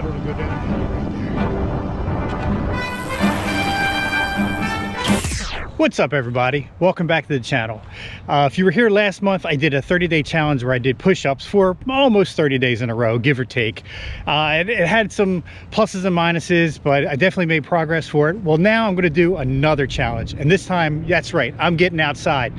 pedal to go down. What's up, everybody? Welcome back to the channel. If you were here last month, I did a 30-day challenge where I did push-ups for almost 30 days in a row, give or take. It had some pluses and minuses, but I definitely made progress for it. Well, now I'm going to do another challenge, and this time, that's right, I'm getting outside.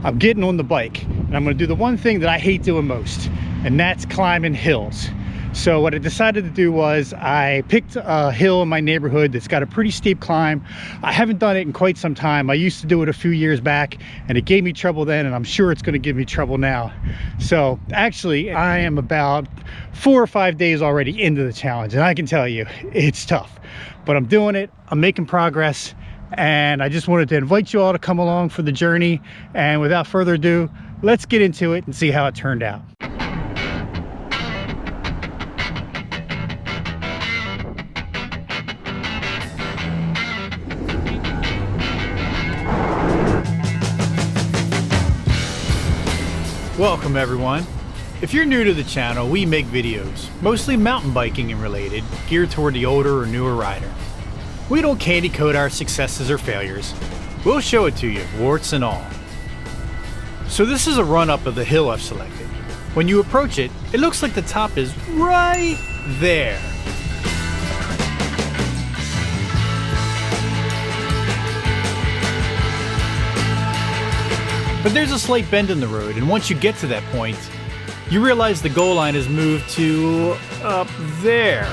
I'm getting on the bike, and I'm going to do the one thing that I hate doing most, and that's climbing hills. So what I decided to do was I picked a hill in my neighborhood that's got a pretty steep climb. I haven't done it in quite some time. I used to do it a few years back and it gave me trouble then, and I'm sure it's going to give me trouble now. So actually I am about 4 or 5 days already into the challenge, and I can tell you it's tough, but I'm doing it. I'm making progress, and I just wanted to invite you all to come along for the journey. And without further ado, let's get into it and see how it turned out. Welcome everyone. If you're new to the channel, we make videos, mostly mountain biking and related, geared toward the older or newer rider. We don't candy coat our successes or failures. We'll show it to you, warts and all. So this is a run up of the hill I've selected. When you approach it, it looks like the top is right there. But there's a slight bend in the road, and once you get to that point, you realize the goal line has moved to up there.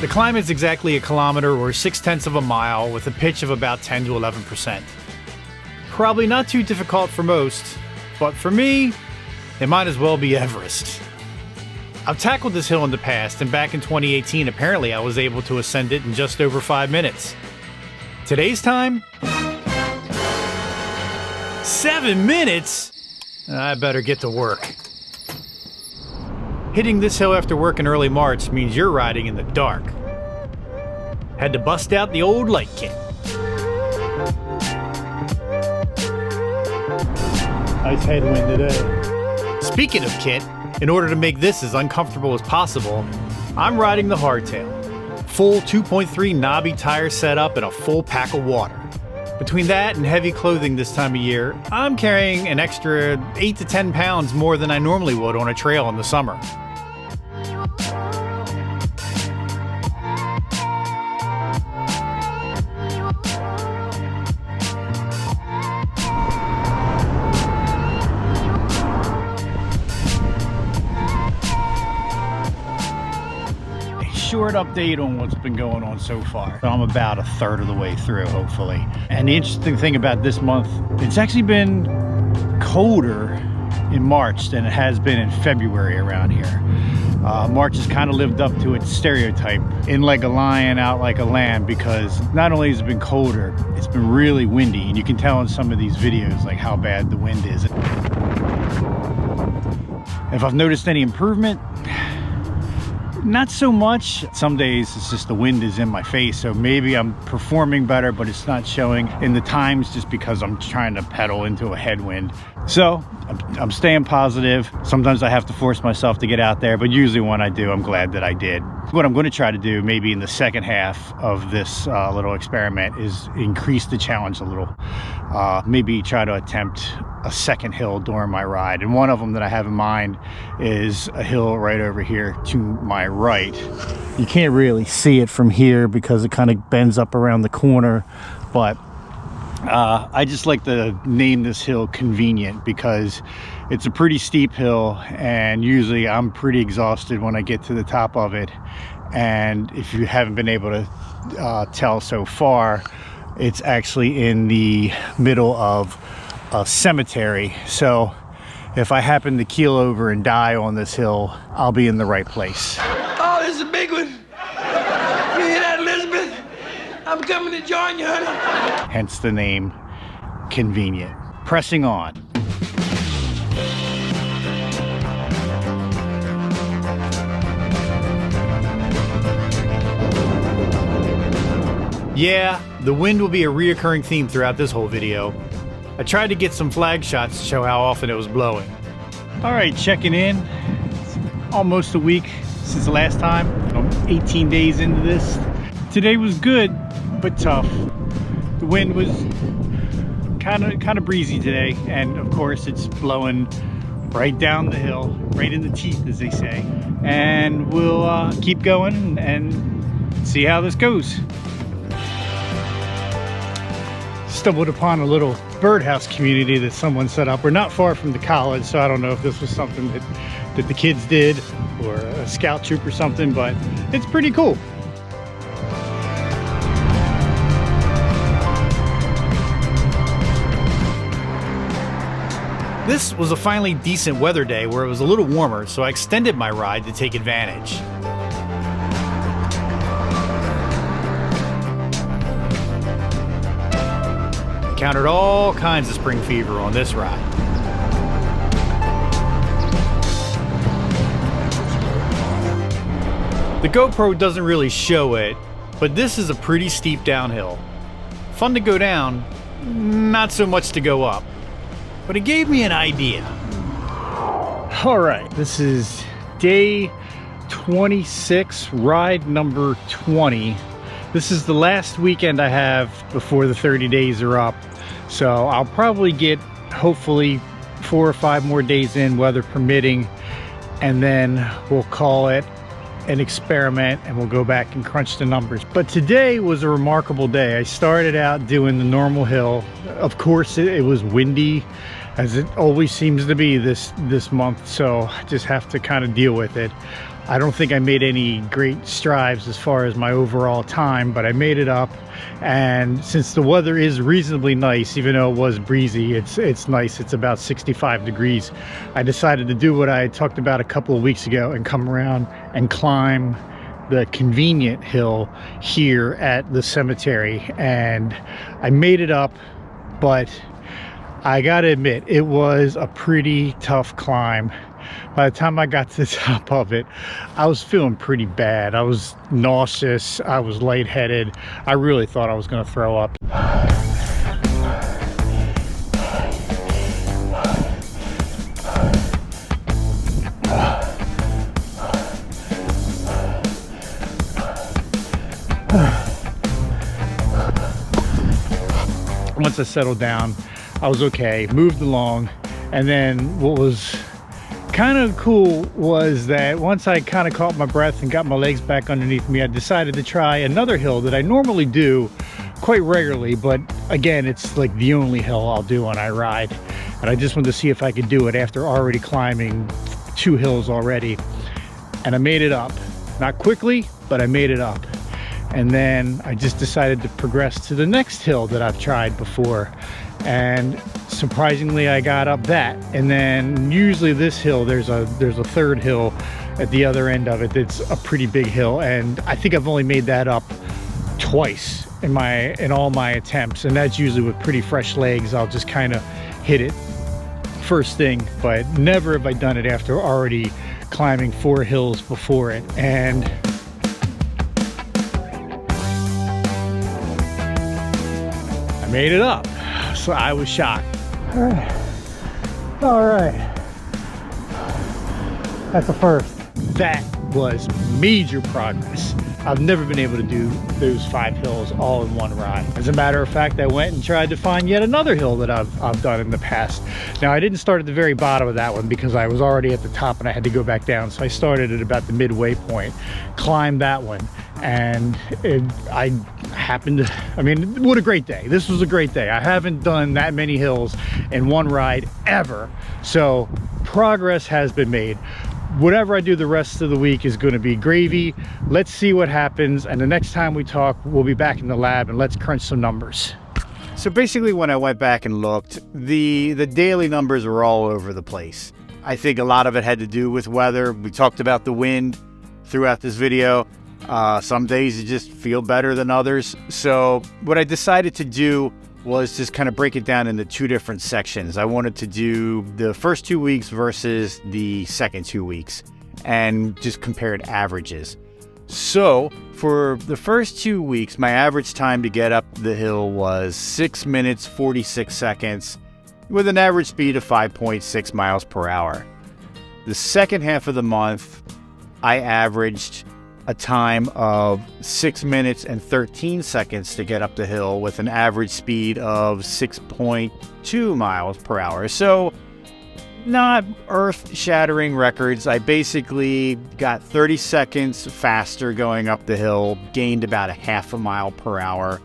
The climb is exactly 1 kilometer or 6/10 of a mile with a pitch of about 10 to 11%. Probably not too difficult for most, but for me, it might as well be Everest. I've tackled this hill in the past, and back in 2018, apparently I was able to ascend it in just over 5 minutes. Today's time? 7 minutes? I better get to work. Hitting this hill after work in early March means you're riding in the dark. Had to bust out the old light kit. Nice headwind today. Speaking of kit, in order to make this as uncomfortable as possible, I'm riding the hardtail. Full 2.3 knobby tire setup and a full pack of water. Between that and heavy clothing this time of year, I'm carrying an extra 8 to 10 pounds more than I normally would on a trail in the summer. Short update on what's been going on so far. I'm about 1/3 of the way through, hopefully. And the interesting thing about this month, it's actually been colder in March than it has been in February around here. March has kind of lived up to its stereotype, in like a lion, out like a lamb, because not only has it been colder, it's been really windy, and you can tell in some of these videos like how bad the wind is. If I've noticed any improvement, not so much. Some days it's just the wind is in my face, so maybe I'm performing better, but it's not showing in the times just because I'm trying to pedal into a headwind. So I'm staying positive. Sometimes I have to force myself to get out there, but usually when I do, I'm glad that I did. What I'm going to try to do maybe in the second half of this little experiment is increase the challenge a little. Maybe try to attempt a second hill during my ride, and one of them that I have in mind is a hill right over here to my right. You can't really see it from here because it kind of bends up around the corner, but I just like to name this hill Convenient because it's a pretty steep hill, and usually I'm pretty exhausted when I get to the top of it. And if you haven't been able to tell so far, it's actually in the middle of a cemetery. So if I happen to keel over and die on this hill, I'll be in the right place. Oh, this is a big one. You hear that, Elizabeth? I'm coming to join you, honey. Hence the name Convenient. Pressing on. Yeah, the wind will be a reoccurring theme throughout this whole video. I tried to get some flag shots to show how often it was blowing. All right, checking in. It's almost a week since the last time. I'm 18 days into this. Today was good, but tough. The wind was kind of breezy today, and of course it's blowing right down the hill, right in the teeth, as they say. And we'll keep going and see how this goes. Stumbled upon a little birdhouse community that someone set up. We're not far from the college, so I don't know if this was something that the kids did or a scout troop or something, but it's pretty cool. This was a finally decent weather day where it was a little warmer, so I extended my ride to take advantage. Encountered all kinds of spring fever on this ride. The GoPro doesn't really show it, but this is a pretty steep downhill. Fun to go down, not so much to go up. But it gave me an idea. All right, this is day 26, ride number 20. This is the last weekend I have before the 30 days are up. So I'll probably get, hopefully, 4 or 5 more days in, weather permitting, and then we'll call it an experiment and we'll go back and crunch the numbers. But today was a remarkable day. I started out doing the normal hill. Of course, it was windy, as it always seems to be this month, so I just have to kind of deal with it. I don't think I made any great strides as far as my overall time, but I made it up. And since the weather is reasonably nice, even though it was breezy, it's nice. It's about 65 degrees. I decided to do what I had talked about a couple of weeks ago and come around and climb the convenient hill here at the cemetery. And I made it up, but I gotta admit, it was a pretty tough climb. By the time I got to the top of it, I was feeling pretty bad. I was nauseous, I was lightheaded. I really thought I was gonna throw up. Once I settled down, I was okay, moved along, and then what was kind of cool was that once I kind of caught my breath and got my legs back underneath me, I decided to try another hill that I normally do quite regularly, but again, it's like the only hill I'll do when I ride. And I just wanted to see if I could do it after already climbing 2 hills already. And I made it up. Not quickly, but I made it up. And then I just decided to progress to the next hill that I've tried before. And surprisingly, I got up that. And then usually this hill, there's a third hill at the other end of it that's a pretty big hill, and I think I've only made that up twice in all my attempts, and that's usually with pretty fresh legs. I'll just kind of hit it first thing, but never have I done it after already climbing 4 hills before it. And I made it up. So I was shocked. All right. That's a first. That was major progress. I've never been able to do those 5 hills all in one ride. As a matter of fact, I went and tried to find yet another hill that I've done in the past. Now, I didn't start at the very bottom of that one because I was already at the top and I had to go back down. So I started at about the midway point, climbed that one, and I happened to, I mean, what a great day. This was a great day. I haven't done that many hills in one ride ever. So progress has been made. Whatever I do the rest of the week is going to be gravy. Let's see what happens, and the next time we talk, we'll be back in the lab and let's crunch some numbers. So basically, when I went back and looked, the daily numbers were all over the place. I think a lot of it had to do with weather. We talked about the wind throughout this video. Some days you just feel better than others. So what I decided to do was just kind of break it down into 2 different sections. I wanted to do the first 2 weeks versus the second 2 weeks and just compared averages. So for the first 2 weeks, my average time to get up the hill was 6 minutes, 46 seconds with an average speed of 5.6 miles per hour. The second half of the month, I averaged a time of 6 minutes and 13 seconds to get up the hill with an average speed of 6.2 miles per hour. So not earth-shattering records. I basically got 30 seconds faster going up the hill, gained about a half a mile per hour.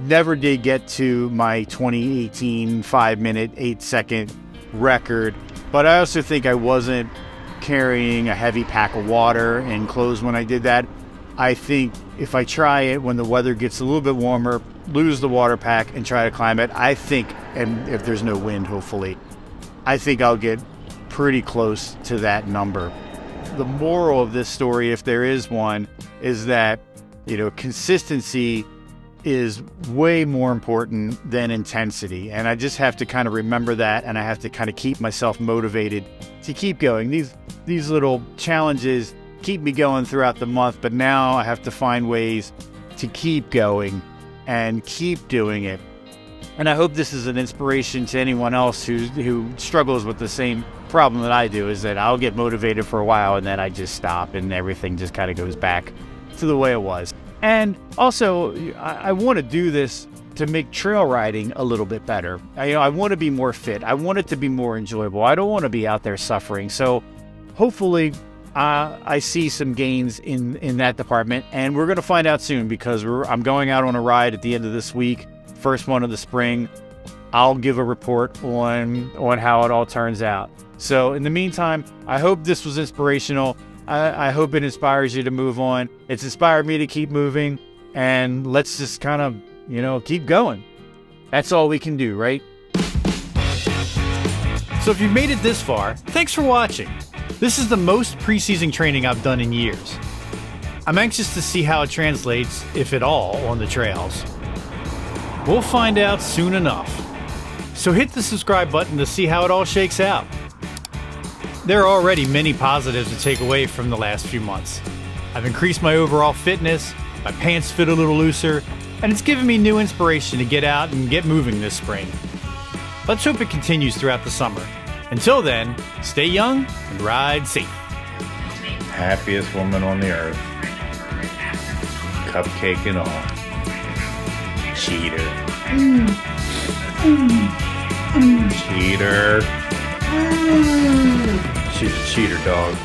Never did get to my 2018 5-minute, 8-second record, but I also think I wasn't carrying a heavy pack of water and clothes when I did that. I think if I try it when the weather gets a little bit warmer, lose the water pack and try to climb it, I think, and if there's no wind, hopefully, I think I'll get pretty close to that number. The moral of this story, if there is one, is that, consistency is way more important than intensity. And I just have to kind of remember that, and I have to kind of keep myself motivated to keep going. These little challenges keep me going throughout the month, but now I have to find ways to keep going and keep doing it. And I hope this is an inspiration to anyone else who struggles with the same problem that I do, is that I'll get motivated for a while and then I just stop and everything just kind of goes back to the way it was. And also, I want to do this to make trail riding a little bit better. I want to be more fit. I want it to be more enjoyable. I don't want to be out there suffering. So hopefully I see some gains in that department. And we're going to find out soon, because I'm going out on a ride at the end of this week, first one of the spring. I'll give a report on how it all turns out. So in the meantime, I hope this was inspirational. I hope it inspires you to move on. It's inspired me to keep moving, and let's just kind of, keep going. That's all we can do, right? So if you've made it this far, thanks for watching. This is the most preseason training I've done in years. I'm anxious to see how it translates, if at all, on the trails. We'll find out soon enough. So hit the subscribe button to see how it all shakes out. There are already many positives to take away from the last few months. I've increased my overall fitness, my pants fit a little looser, and it's given me new inspiration to get out and get moving this spring. Let's hope it continues throughout the summer. Until then, stay young and ride safe. Happiest woman on the earth. Cupcake and all. Cheater. Cheater. She's a cheater, dog.